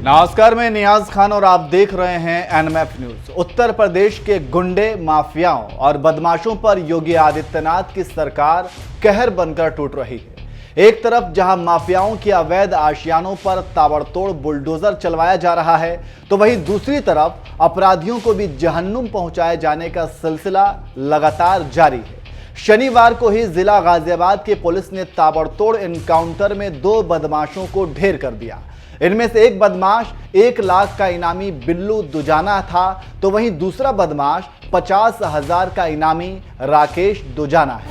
नमस्कार, मैं नियाज खान और आप देख रहे हैं एनएमएफ न्यूज। उत्तर प्रदेश के गुंडे, माफियाओं और बदमाशों पर योगी आदित्यनाथ की सरकार कहर बनकर टूट रही है। एक तरफ जहां माफियाओं की अवैध आशियानों पर ताबड़तोड़ बुलडोजर चलवाया जा रहा है, तो वहीं दूसरी तरफ अपराधियों को भी जहन्नुम पहुंचाए जाने का सिलसिला लगातार जारी है। शनिवार को ही जिला गाजियाबाद की पुलिस ने ताबड़तोड़ एनकाउंटर में 2 बदमाशों को ढेर कर दिया। इनमें से एक बदमाश 1 लाख का इनामी बिल्लू दुजाना था, तो वहीं दूसरा बदमाश 50,000 का इनामी राकेश दुजाना है।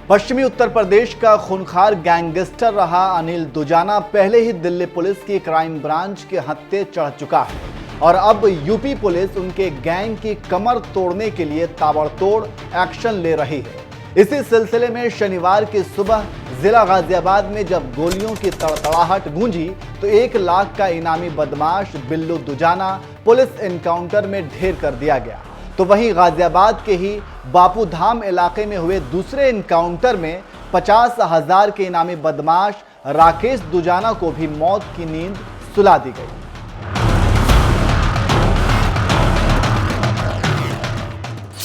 पश्चिमी उत्तर प्रदेश का खूंखार गैंगस्टर रहा अनिल दुजाना पहले ही दिल्ली पुलिस की क्राइम ब्रांच के हत्थे चढ़ चुका है और अब यूपी पुलिस उनके गैंग की कमर तोड़ने के लिए ताबड़तोड़ एक्शन ले रही है। इसी सिलसिले में शनिवार की सुबह जिला गाजियाबाद में जब गोलियों की तड़तड़ाहट गूंजी तो 1 लाख का इनामी बदमाश बिल्लू दुजाना पुलिस एनकाउंटर में ढेर कर दिया गया। तो वहीं गाजियाबाद के ही बापूधाम इलाके में हुए दूसरे एनकाउंटर में 50,000 के इनामी बदमाश राकेश दुजाना को भी मौत की नींद सुला दी गई।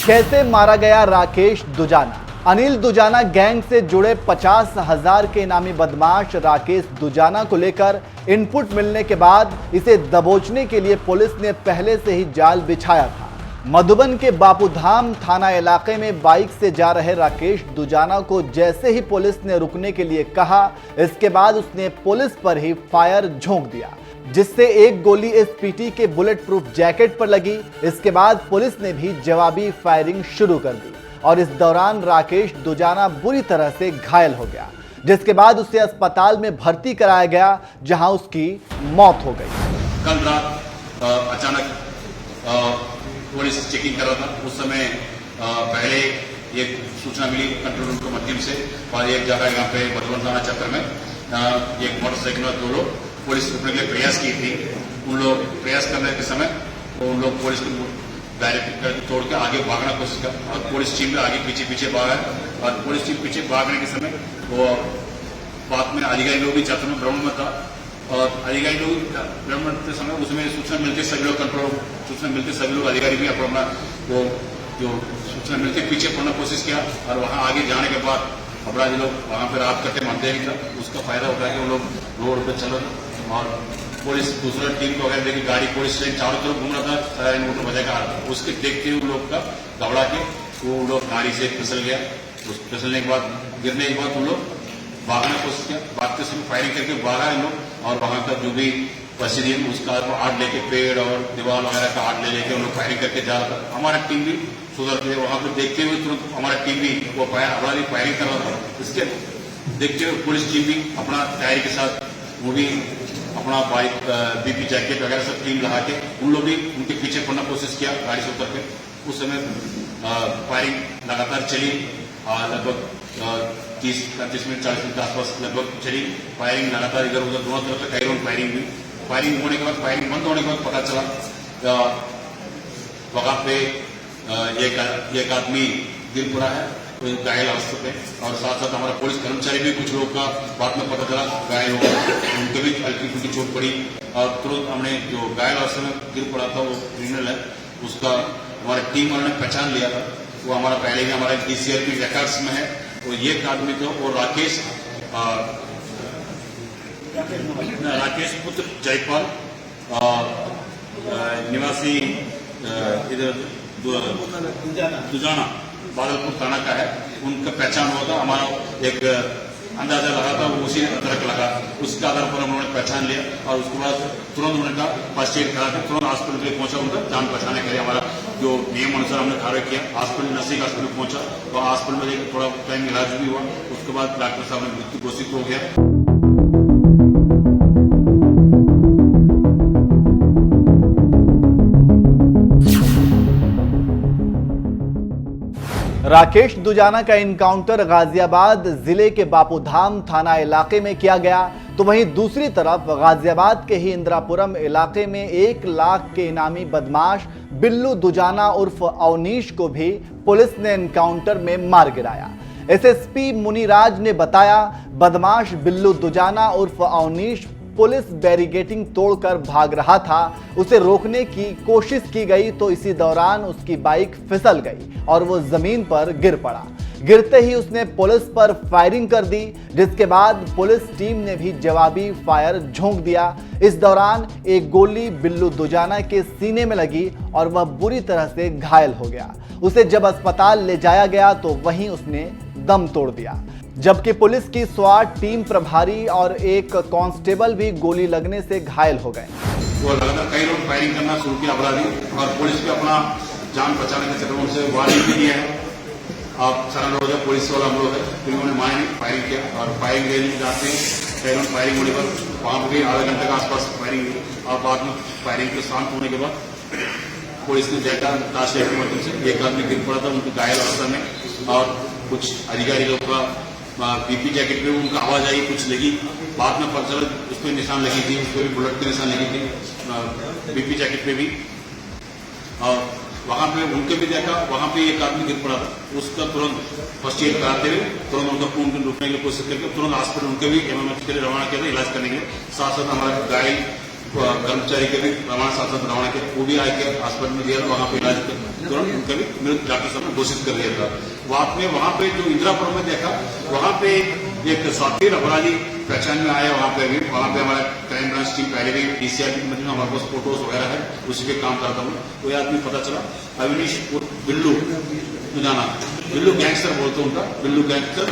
कैसे मारा गया राकेश दुजाना? अनिल दुजाना गैंग से जुड़े 50,000 के इनामी बदमाश राकेश दुजाना को लेकर इनपुट मिलने के बाद इसे दबोचने के लिए पुलिस ने पहले से ही जाल बिछाया था। मधुबन के बापूधाम थाना इलाके में बाइक से जा रहे राकेश दुजाना को जैसे ही पुलिस ने रुकने के लिए कहा, इसके बाद उसने पुलिस पर ही फायर झोंक दिया, जिससे एक गोली एसपीटी के बुलेट प्रूफ जैकेट पर लगी। इसके बाद पुलिस ने भी जवाबी फायरिंग शुरू कर दी और इस दौरान राकेश दुजाना बुरी तरह से घायल हो गया, जिसके बाद उसे अस्पताल में भर्ती कराया गया, जहां उसकी मौत हो गई। कल रात अचानक पुलिस चेकिंग कर रहा था। उस समय पहले एक सूचना मिली कंट्रोल रूम के माध्यम से और एक जगह यहाँ पे मधुबन थाना क्षेत्र में एक मोटरसाइकिल में 2 लोग पुलिस रुकने के लिए प्रयास की थी। उन लोग प्रयास करने के समय उन लोग पुलिस को डायरेक्ट तोड़ के आगे भागना कोशिश कर और पुलिस टीम आगे पीछे भागा और पुलिस टीम पीछे भागने के समय वो बाद में अधिकारी लोग भी छात्र में भ्रमण में था और अधिकारी लोग भ्रमण के समय उसमें सूचना मिलती सभी लोग सभी लोग अधिकारी भी अपना वो जो सूचना मिलती पीछे पड़ने की कोशिश किया और वहाँ आगे जाने के बाद अपराधी लोग वहाँ पर रात करते मानते नहीं था। उसका फायदा उठा के वो लोग रोड पर चल रहे और पुलिस दूसरा टीम को अगर देखिए गाड़ी पुलिस ट्रेन चारों तरफ घूम रहा था, मोटर बजा का उसके देखते हुए लोग का दौड़ा के वो लोग गाड़ी से फिसल गया। उस फिसलने के बाद गिरने के बाद वो लोग भागने की कोशिश किया, भागते समय फायरिंग करके भागा इन लोग और वहाँ का जो भी परिस्थिति उसका आड़ लेके पेड़ और दीवार वगैरह का आड़ लेके उन लोग फायरिंग करके जा रहा था। हमारा टीम भी सुधर थे वहाँ पर देखते हुए तुरंत हमारा टीम भी वो अपराधी फायरिंग कर रहा था। इसके देखते हुए पुलिस टीम भी अपना तैयारी के साथ वो भी अपना बाइक बीपी जैकेट वगैरह सब टीम लगा के उन लोग भी उनके पीछे पड़ने की कोशिश किया गाड़ी से उतर के। उस समय फायरिंग लगातार चली लगभग 30-35 मिनट 40 मिनट के आसपास लगभग चली फायरिंग लगातार इधर उधर दोनों तरफ से कई राउंड फायरिंग हुई। फायरिंग होने के बाद फायरिंग बंद होने के बाद पता चला वहां पे एक आदमी गिर पड़ा है घायल अवस्था पे और साथ साथ हमारा पुलिस कर्मचारी भी कुछ लोग का बाद में पता चला घायल हो गया, उनके भी हल्की फुल्की चोट पड़ी और तुरंत हमने जो घायल अवस्था में गिर पड़ा था वो क्रिमिनल है, उसका हमारी टीम वालों ने पहचान लिया था। वो हमारा पहले ही हमारे डीसीआरपी रिकॉर्ड्स में है। तो ये आदमी तो वो राकेश पुत्र जयपाल निवासी इधर दुजाना बादलपुर थाना का है। उनका पहचान हुआ था, हमारा एक अंदाजा लगा था, वो उसी अदरक लगा, उसके आधार पर उन्होंने पहचान लिया और उसके बाद तुरंत उन्होंने फर्स्ट एड करा के तुरंत हॉस्पिटल के लिए पहुंचा। उनका जान पहचाने के लिए हमारा जो नियम अनुसार हमने कार्य किया। हॉस्पिटल नजदीक हॉस्पिटल पहुंचा तो हॉस्पिटल में थोड़ा टाइम इलाज भी हुआ। उसके बाद डॉक्टर साहब ने मृत्यु घोषित हो गया। राकेश दुजाना का एनकाउंटर गाजियाबाद जिले के बापूधाम थाना इलाके में किया गया, तो वहीं दूसरी तरफ गाजियाबाद के ही इंदिरापुरम इलाके में 1 लाख के इनामी बदमाश बिल्लू दुजाना उर्फ अवनीश को भी पुलिस ने एनकाउंटर में मार गिराया। एसएसपी मुनिराज ने बताया, बदमाश बिल्लू दुजाना उर्फ अवनीश पुलिस बैरिकेडिंग तोड़कर भाग रहा था। उसे रोकने की कोशिश की गई तो इसी दौरान उसकी बाइक फिसल गई और वो जमीन पर गिर पड़ा। गिरते ही उसने पुलिस पर फायरिंग कर दी, जिसके बाद पुलिस टीम ने भी जवाबी फायर झोंक दिया। इस दौरान एक गोली बिल्लू दुजाना के सीने में लगी और वह बुरी तरह से घायल हो गया। उसे जब अस्पताल ले जाया गया तो वहीं उसने दम तोड़ दिया, जबकि पुलिस की स्वाट टीम प्रभारी और एक कांस्टेबल भी गोली लगने से घायल हो गए। वो लगातार कई लोग फायरिंग करना शुरू किया अपराधी, और पुलिस भी अपना जान बचाने के चक्कर से वार्निंग भी दिया है। आप सारा लोग है, पुलिस वाला हम लोग है, फिर उन्होंने मारे फायरिंग किया और फायरिंग देने जाते हैं। कई लोग फायरिंग होने पर वहां पर भी आधे घंटे के आसपास फायरिंग हुई और बाद में फायरिंग के शांत होने के बाद पुलिस ने देखा ताश के माध्यम से एक आदमी गिर पड़ा था, उनको घायल अवस्था में, और कुछ अधिकारी लोग का बीपी जैकेट पे उनका आवाज आई, कुछ लगी। बाद में पता चला उस पर निशान लगी थी, उस पर भी बुलेट के निशान लगी थी बीपी जैकेट पे भी। और वहां पे उनके भी देखा, वहां पे एक आदमी गिर पड़ा था, उसका तुरंत फर्स्ट एड कराते हुए तुरंत उनका खून रुकने की कोशिश करके तुरंत हॉस्पिटल उनके भी एमएमएच के लिए रवाना किया था इलाज करने के लिए। साथ साथ हमारे घायल कर्मचारी के भी रवाना साथ साथ रवाना किया, वो भी आके हॉस्पिटल में दिया, वहां पे इलाज तुरंत उनका भी डॉक्टर साहब ने घोषित कर दिया था। वहां पे जो इंदिरापुरम में देखा, वहां पे एक साथीर अपराधी पहचान में आया। वहां पे हमारा क्राइम ब्रांच टीम पहले भी डीसीआर की मदद में हमारे पास फोटोज वगैरह है, उसी पे काम करता हूँ। वो आदमी पता चला अवनीश बिल्लू दुजाना, बिल्लू गैंगस्टर बोलते उनका, बिल्लू गैंगस्टर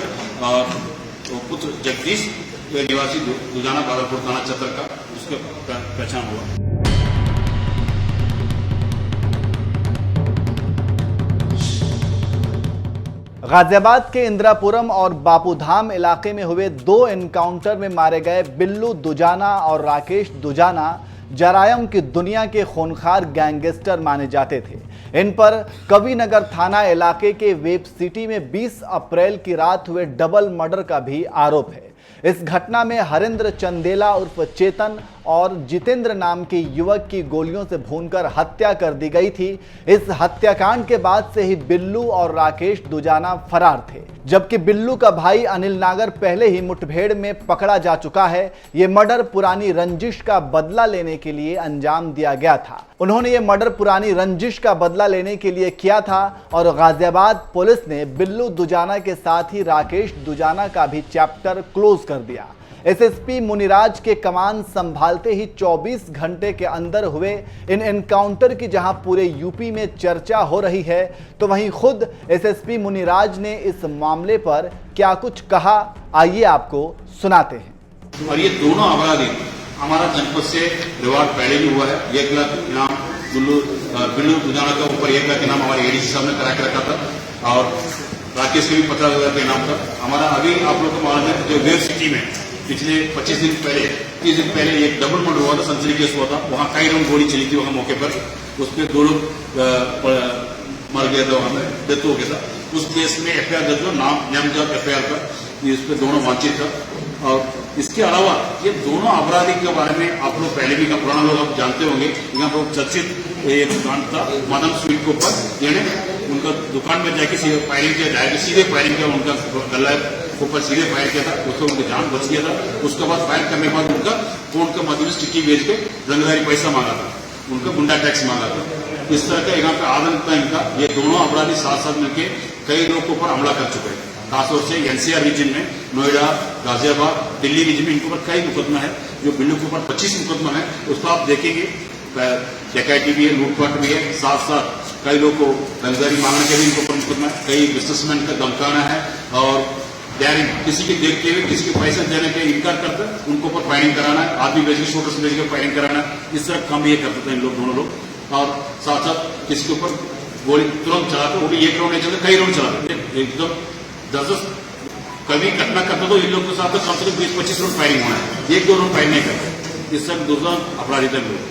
पुत्र जगदीश निवासी दुजाना बादलपुर थाना चतर का, उसका पहचान हुआ। गाजियाबाद के इंदिरापुरम और बापूधाम इलाके में हुए 2 एनकाउंटर में मारे गए बिल्लू दुजाना और राकेश दुजाना जरायम की दुनिया के खूंखार गैंगस्टर माने जाते थे। इन पर कविनगर थाना इलाके के वेब सिटी में 20 अप्रैल की रात हुए डबल मर्डर का भी आरोप है। इस घटना में हरेंद्र चंदेला उर्फ चेतन और जितेंद्र नाम के युवक की गोलियों से भूनकर हत्या कर दी गई थी। इस हत्याकांड के बाद से ही बिल्लू और राकेश दुजाना फरार थे, जबकि बिल्लू का भाई अनिल नागर पहले ही मुठभेड़ में पकड़ा जा चुका है। ये मर्डर पुरानी रंजिश का बदला लेने के लिए अंजाम दिया गया था। उन्होंने ये मर्डर पुरानी रंजिश का बदला लेने के लिए किया था और गाजियाबाद पुलिस ने बिल्लू दुजाना के साथ ही राकेश दुजाना का भी चैप्टर क्लोज कर दिया। एसएसपी मुनिराज के कमान संभालते ही 24 घंटे के अंदर हुए इन एनकाउंटर की जहां पूरे यूपी में चर्चा हो रही है, तो वहीं खुद एसएसपी मुनिराज ने इस मामले पर क्या कुछ कहा, आइए आपको सुनाते हैं। और ये दोनों अपराधी हमारा जनपद से रिवार्ड पहले भी हुआ है। 1 लाख इनाम बिल्लू दुजाना के ऊपर 1 लाख इनाम हमारे एडीसी साहब ने करा के रखा था, और राकेश के भी 50,000 का इनाम था हमारा। अभी आप लोग को मालूम है जो वेब सिटी में पिछले 25 दिन पहले 30 दिन पहले एक डबल मर्डर हुआ था, संसदी केस हुआ था। वहां कई लोग गोली चली थी वहां मौके पर, उस पर 2 लोग मर गए थे, वहां में डेथ हो गया था। उस केस में एफआईआर दर्ज हुआ, नामजद एफआईआर का, इस पर दोनों वांछित था। और इसके अलावा ये दोनों अपराधी के बारे में आप लोग पहले भी पुराना लोग आप जानते होंगे। यहाँ पर चर्चित एक दुकान था मदन स्वीट के ऊपर, यानी उनका दुकान में जाके फायरिंग किया जाएगा, सीधे फायरिंग किया, उनका गला ऊपर सीधे फायर किया था, उसको उनकी जान बच गया था। उसके बाद फायर करने के बाद उनका फोन के माध्यम से टिक्की भेज के रंगदारी पैसा मांगा था, उनका गुंडा टैक्स मांगा था। इस तरह का यहाँ पे आदत था इनका। ये दोनों अपराधी साथ साथ मिलकर कई लोगों के ऊपर हमला कर चुके हैं, खासतौर से एनसीआर रीजन में, नोएडा, गाजियाबाद, दिल्ली रीजन में इनके ऊपर कई मुकदमा है। जो बिल्लू के ऊपर 25 मुकदमा है, उसको आप देखेंगे डकैती भी है, लूटपाट भी है, साथ साथ कई लोग को रंगदारी मांगने के भी इनके ऊपर मुकदमा है, कई बिजनेसमैन का धमकाना है, और किसी के देखते हुए किसी के पैसे देने के इनकार करते उनको ऊपर फायरिंग कराना है, आदमी भेज के शूटर से भेज के फायरिंग कराना है। इस तरह काम ये करते थे इन लोग दोनों लोग। और साथ साथ किसी के ऊपर गोली तुरंत चलाते, वो भी 1 राउंड नहीं चलते, कई राउंड चलाते, एकदम 10 कभी घटना करते तो इन लोग के साथ कम से कम 20-25 राउंड फायरिंग होना है, 1-2 राउंड फायरिंग नहीं करते। इस तरह दूसरा अपराधी थे लोग।